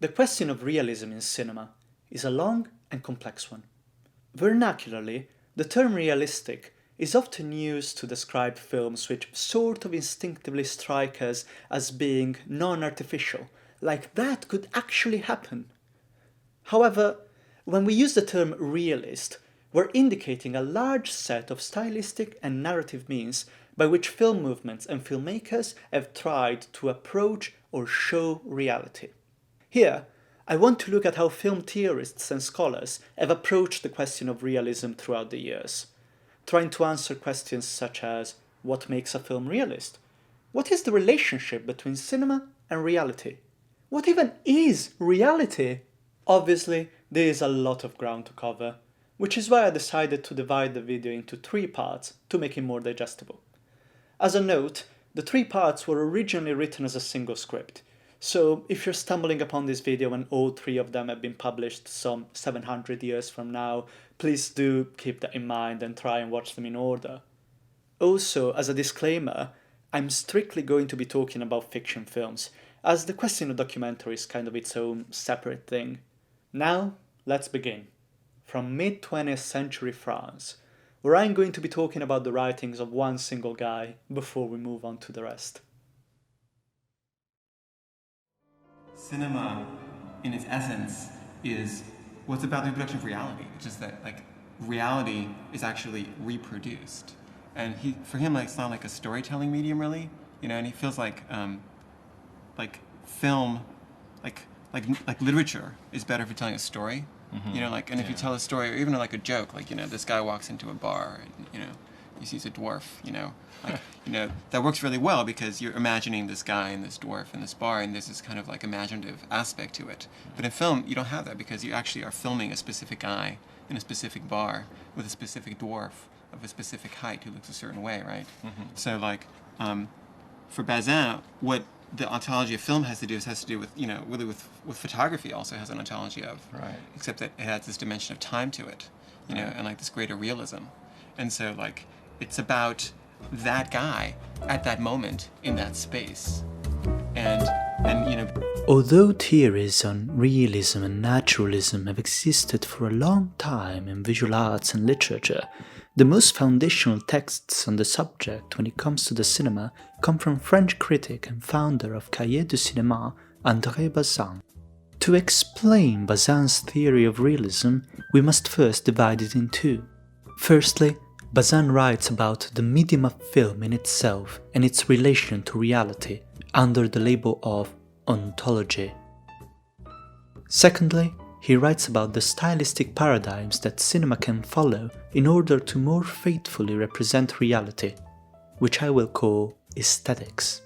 The question of realism in cinema is a long and complex one. Vernacularly, the term realistic is often used to describe films which sort of instinctively strike us as being non-artificial, like that could actually happen. However, when we use the term realist, we're indicating a large set of stylistic and narrative means by which film movements and filmmakers have tried to approach or show reality. Here, I want to look at how film theorists and scholars have approached the question of realism throughout the years, trying to answer questions such as what makes a film realist? What is the relationship between cinema and reality? What even is reality? Obviously, there is a lot of ground to cover, which is why I decided to divide the video into 3 parts to make it more digestible. As a note, the 3 parts were originally written as a single script, so if you're stumbling upon this video and all 3 of them have been published some 700 years from now, please do keep that in mind and try and watch them in order. Also, as a disclaimer, I'm strictly going to be talking about fiction films, as the question of documentary is kind of its own separate thing. Now, let's begin. From mid-20th century France, where I'm going to be talking about the writings of one single guy before we move on to the rest. Cinema, in its essence, is what's about the reproduction of reality. It's just that, reality is actually reproduced. And for him, it's not like a storytelling medium, really. And he feels like film, like literature is better for telling a story. Mm-hmm. If you tell a story, or even like a joke, this guy walks into a bar and, he sees a dwarf, that works really well because you're imagining this guy and this dwarf in this bar, and there's this kind of imaginative aspect to it. But in film, you don't have that because you actually are filming a specific guy in a specific bar with a specific dwarf of a specific height who looks a certain way, right? Mm-hmm. So, for Bazin, what the ontology of film has to do with, really with photography also has an ontology of, right. Except that it has this dimension of time to it, and this greater realism. And so, it's about that guy at that moment in that space. And Although theories on realism and naturalism have existed for a long time in visual arts and literature, the most foundational texts on the subject when it comes to the cinema come from French critic and founder of Cahiers du Cinéma, André Bazin. To explain Bazin's theory of realism, we must first divide it in 2. Firstly, Bazin writes about the medium of film in itself and its relation to reality under the label of Ontology. Secondly, he writes about the stylistic paradigms that cinema can follow in order to more faithfully represent reality, which I will call aesthetics.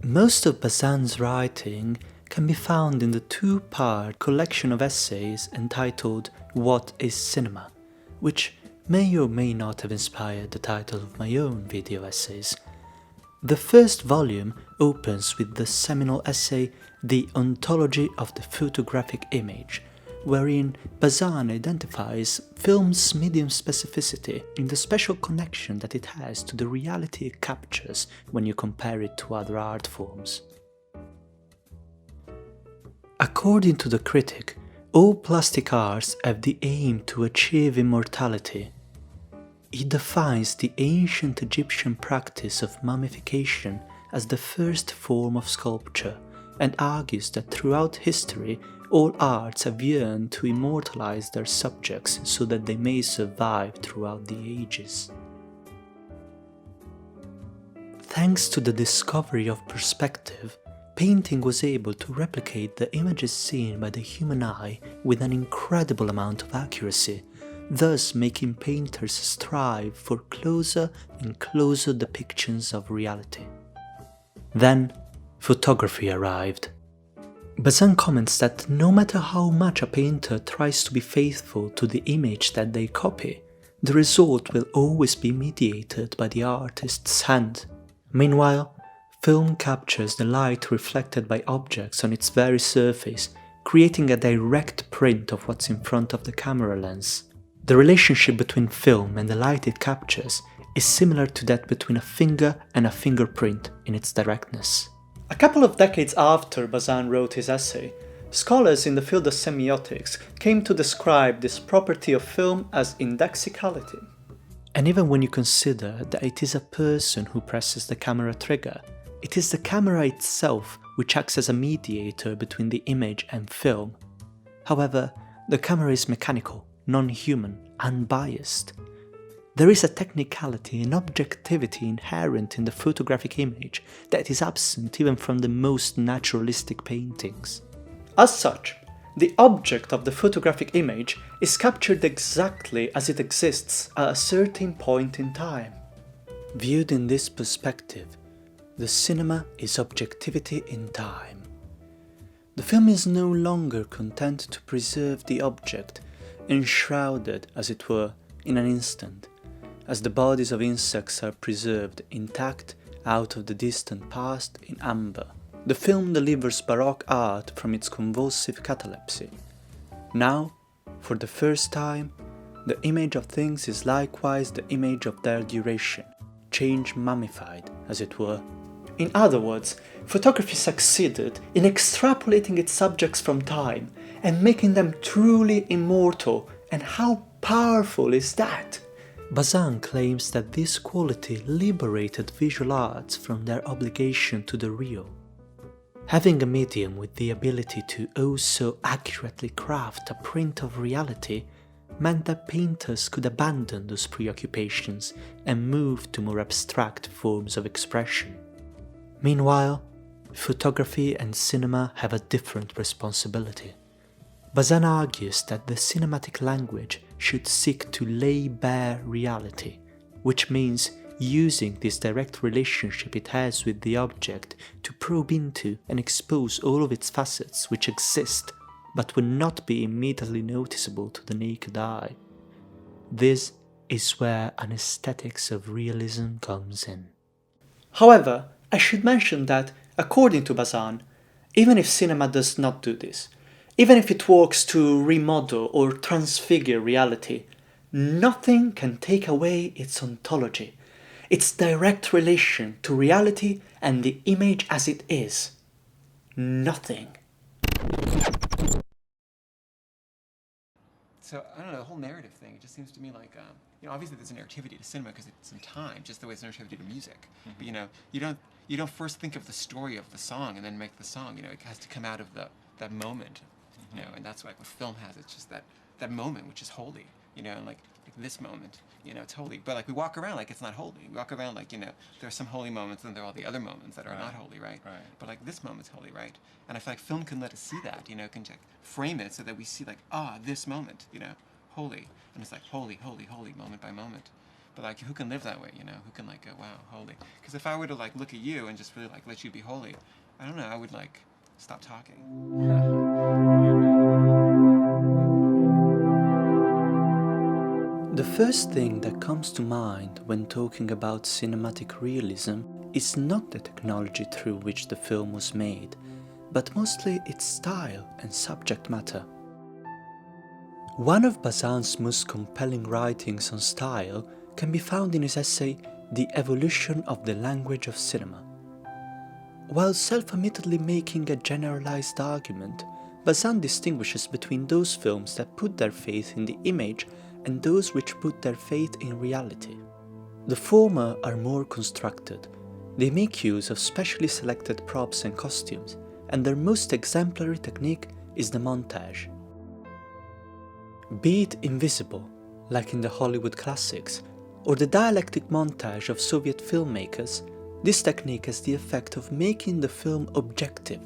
Most of Bazin's writing can be found in the 2-part collection of essays entitled What is Cinema?, which may or may not have inspired the title of my own video essays. The first volume opens with the seminal essay The Ontology of the Photographic Image, wherein Bazin identifies film's medium specificity in the special connection that it has to the reality it captures when you compare it to other art forms. According to the critic, all plastic arts have the aim to achieve immortality. He defines the ancient Egyptian practice of mummification as the first form of sculpture, and argues that throughout history all arts have yearned to immortalize their subjects so that they may survive throughout the ages. Thanks to the discovery of perspective, painting was able to replicate the images seen by the human eye with an incredible amount of accuracy, thus making painters strive for closer and closer depictions of reality. Then, photography arrived. Bazin comments that no matter how much a painter tries to be faithful to the image that they copy, the result will always be mediated by the artist's hand. Meanwhile, film captures the light reflected by objects on its very surface, creating a direct print of what's in front of the camera lens. The relationship between film and the light it captures is similar to that between a finger and a fingerprint in its directness. A couple of decades after Bazin wrote his essay, scholars in the field of semiotics came to describe this property of film as indexicality. And even when you consider that it is a person who presses the camera trigger, it is the camera itself which acts as a mediator between the image and film. However, the camera is mechanical, non-human, unbiased. There is a technicality and objectivity inherent in the photographic image that is absent even from the most naturalistic paintings. As such, the object of the photographic image is captured exactly as it exists at a certain point in time. Viewed in this perspective, the cinema is objectivity in time. The film is no longer content to preserve the object, enshrouded, as it were, in an instant, as the bodies of insects are preserved intact out of the distant past in amber. The film delivers baroque art from its convulsive catalepsy. Now, for the first time, the image of things is likewise the image of their duration, change mummified, as it were. In other words, photography succeeded in extrapolating its subjects from time and making them truly immortal, and how powerful is that? Bazin claims that this quality liberated visual arts from their obligation to the real. Having a medium with the ability to oh so accurately craft a print of reality meant that painters could abandon those preoccupations and move to more abstract forms of expression. Meanwhile, photography and cinema have a different responsibility. Bazin argues that the cinematic language should seek to lay bare reality, which means using this direct relationship it has with the object to probe into and expose all of its facets which exist but would not be immediately noticeable to the naked eye. This is where an aesthetics of realism comes in. However, I should mention that, according to Bazin, even if cinema does not do this, even if it works to remodel or transfigure reality, nothing can take away its ontology, its direct relation to reality and the image as it is. Nothing. So, I don't know, the whole narrative thing, it just seems to me like, obviously there's a narrativity to cinema because it's in time, just the way there's narrativity to music. But, you don't first think of the story of the song and then make the song, it has to come out of that moment, and that's like what film has, it's just that moment which is holy, and like this moment, it's holy, but like we walk around like it's not holy. We walk around like, there are some holy moments and there are all the other moments that are not holy, right? But like this moment's holy, right? And I feel like film can let us see that, can like frame it so that we see like, this moment, holy, and it's like holy, holy, holy, moment by moment. But like, who can live that way, who can like go, wow, holy? Because if I were to like look at you and just really like let you be holy, I don't know, I would like stop talking. The first thing that comes to mind when talking about cinematic realism is not the technology through which the film was made, but mostly its style and subject matter. One of Bazin's most compelling writings on style can be found in his essay The Evolution of the Language of Cinema. While self-admittedly making a generalized argument, Bazin distinguishes between those films that put their faith in the image and those which put their faith in reality. The former are more constructed. They make use of specially selected props and costumes, and their most exemplary technique is the montage. Be it invisible, like in the Hollywood classics, or the dialectic montage of Soviet filmmakers, this technique has the effect of making the film objective.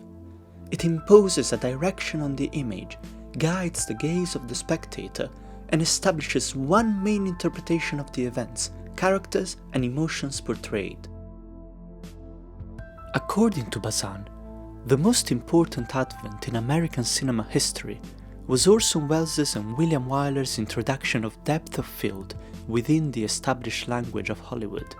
It imposes a direction on the image, guides the gaze of the spectator, and establishes one main interpretation of the events, characters, and emotions portrayed. According to Bazin, the most important advent in American cinema history was Orson Welles' and William Wyler's introduction of depth of field within the established language of Hollywood.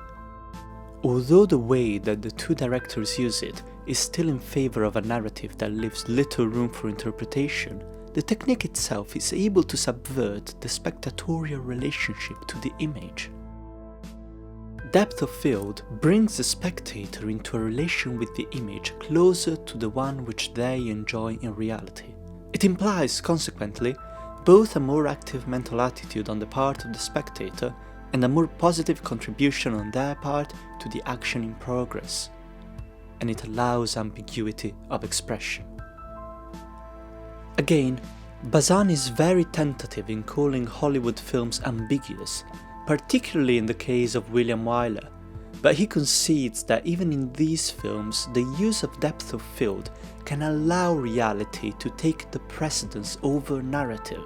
Although the way that the two directors use it is still in favor of a narrative that leaves little room for interpretation, the technique itself is able to subvert the spectatorial relationship to the image. Depth of field brings the spectator into a relation with the image closer to the one which they enjoy in reality. It implies, consequently, both a more active mental attitude on the part of the spectator and a more positive contribution on their part to the action in progress, and it allows ambiguity of expression. Again, Bazin is very tentative in calling Hollywood films ambiguous, particularly in the case of William Wyler, but he concedes that even in these films the use of depth of field can allow reality to take the precedence over narrative,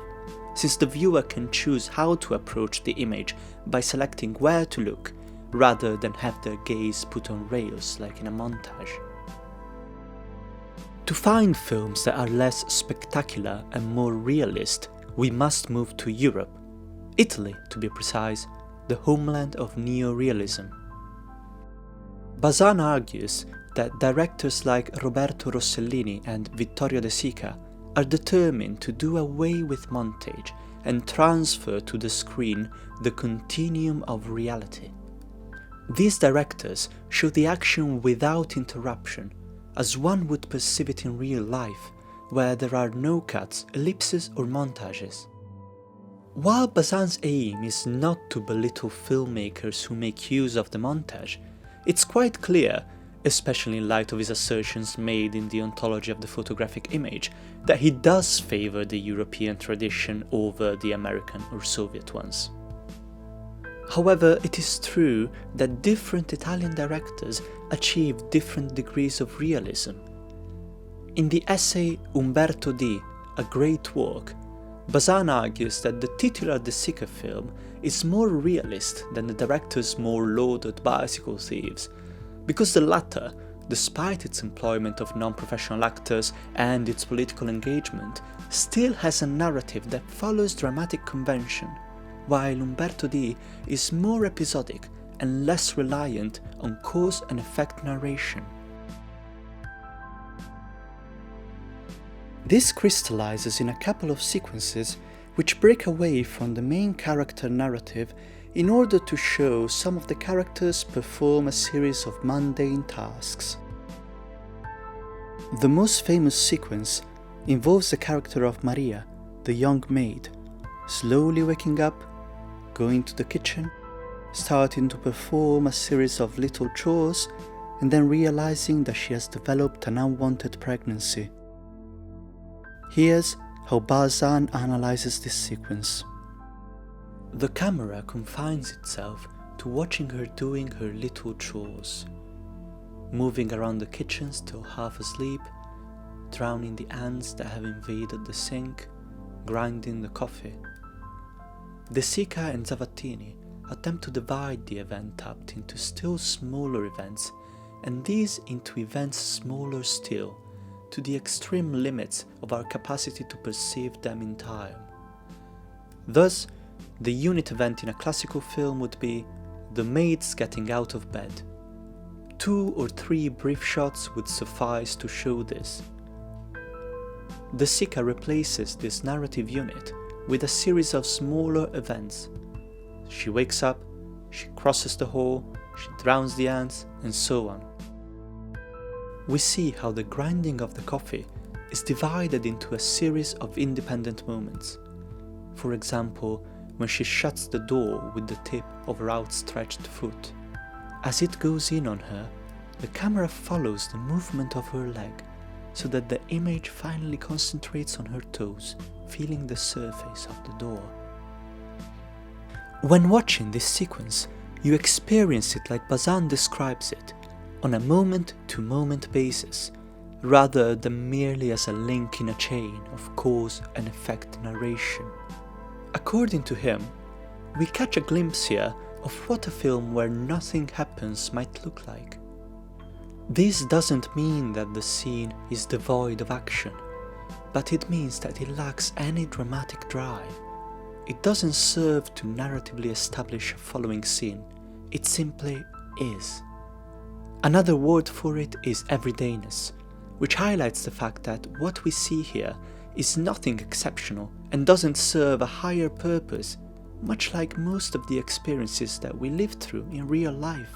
since the viewer can choose how to approach the image by selecting where to look, rather than have their gaze put on rails like in a montage. To find films that are less spectacular and more realist, we must move to Europe, Italy to be precise, the homeland of neorealism. Bazin argues that directors like Roberto Rossellini and Vittorio De Sica are determined to do away with montage and transfer to the screen the continuum of reality. These directors show the action without interruption, as one would perceive it in real life, where there are no cuts, ellipses or montages. While Bazin's aim is not to belittle filmmakers who make use of the montage, it's quite clear, especially in light of his assertions made in the Ontology of the Photographic Image, that he does favour the European tradition over the American or Soviet ones. However, it is true that different Italian directors achieve different degrees of realism. In the essay Umberto D, A Great Walk, Bazin argues that the titular De Sica film is more realist than the director's more lauded Bicycle Thieves, because the latter, despite its employment of non-professional actors and its political engagement, still has a narrative that follows dramatic convention, while Umberto D is more episodic and less reliant on cause and effect narration. This crystallizes in a couple of sequences which break away from the main character narrative in order to show some of the characters perform a series of mundane tasks. The most famous sequence involves the character of Maria, the young maid, slowly waking up, going to the kitchen, starting to perform a series of little chores, and then realizing that she has developed an unwanted pregnancy. Here's how Bazin analyzes this sequence. The camera confines itself to watching her doing her little chores, moving around the kitchen still half asleep, drowning the ants that have invaded the sink, grinding the coffee. De Sica and Zavattini attempt to divide the event up into still smaller events, and these into events smaller still, to the extreme limits of our capacity to perceive them in time. Thus, the unit event in a classical film would be the maids getting out of bed. 2 or 3 brief shots would suffice to show this. De Sica replaces this narrative unit with a series of smaller events. She wakes up, she crosses the hall, she drowns the ants, and so on. We see how the grinding of the coffee is divided into a series of independent moments. For example, when she shuts the door with the tip of her outstretched foot. As it goes in on her, the camera follows the movement of her leg, so that the image finally concentrates on her toes, feeling the surface of the door. When watching this sequence, you experience it like Bazin describes it, on a moment-to-moment basis, rather than merely as a link in a chain of cause and effect narration. According to him, we catch a glimpse here of what a film where nothing happens might look like. This doesn't mean that the scene is devoid of action, but it means that it lacks any dramatic drive. It doesn't serve to narratively establish a following scene, it simply is. Another word for it is everydayness, which highlights the fact that what we see here is nothing exceptional and doesn't serve a higher purpose, much like most of the experiences that we live through in real life.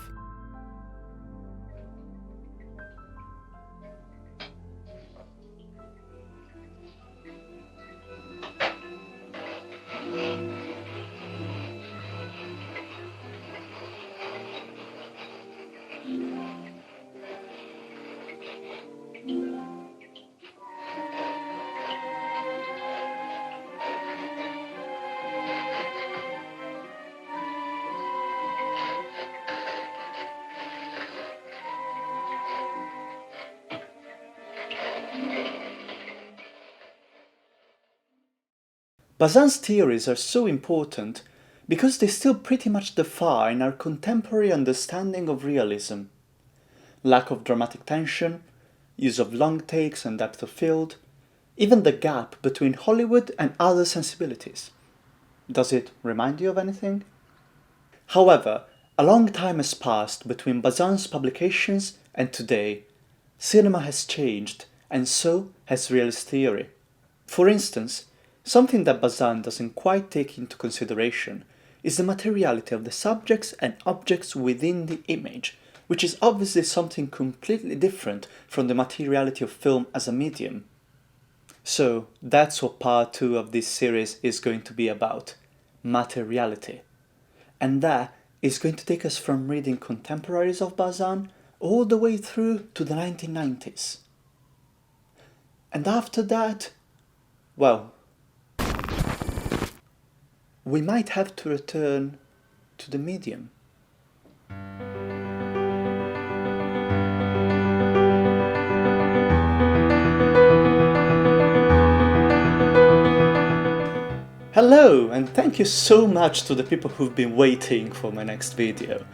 Bazin's theories are so important because they still pretty much define our contemporary understanding of realism. Lack of dramatic tension, use of long takes and depth of field, even the gap between Hollywood and other sensibilities. Does it remind you of anything? However, a long time has passed between Bazin's publications and today. Cinema has changed, and so has realist theory. For instance, something that Bazin doesn't quite take into consideration is the materiality of the subjects and objects within the image, which is obviously something completely different from the materiality of film as a medium. So that's what part 2 of this series is going to be about, materiality. And that is going to take us from reading contemporaries of Bazin all the way through to the 1990s. And after that, well, we might have to return to the medium. Hello, and thank you so much to the people who've been waiting for my next video.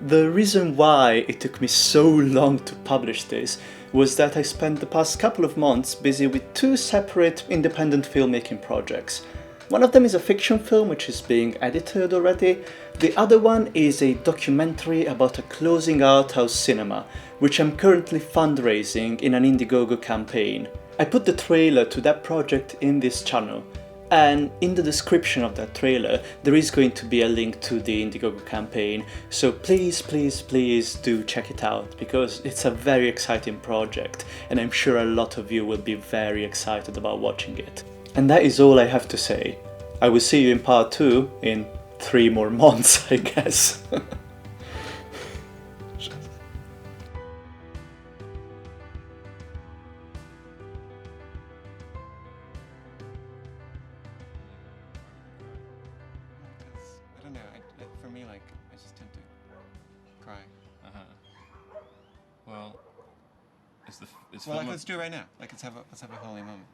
The reason why it took me so long to publish this was that I spent the past couple of months busy with 2 separate independent filmmaking projects. One of them is a fiction film which is being edited already. The other one is a documentary about a closing art house cinema, which I'm currently fundraising in an Indiegogo campaign. I put the trailer to that project in this channel, and in the description of that trailer there is going to be a link to the Indiegogo campaign, so please do check it out, because it's a very exciting project and I'm sure a lot of you will be very excited about watching it. And that is all I have to say. I will see you in part 2 in 3 more months, I guess. I don't know. For me, like, I just tend to cry. Well, it's Well, like, let's do it right now. Like, let's have a holy moment.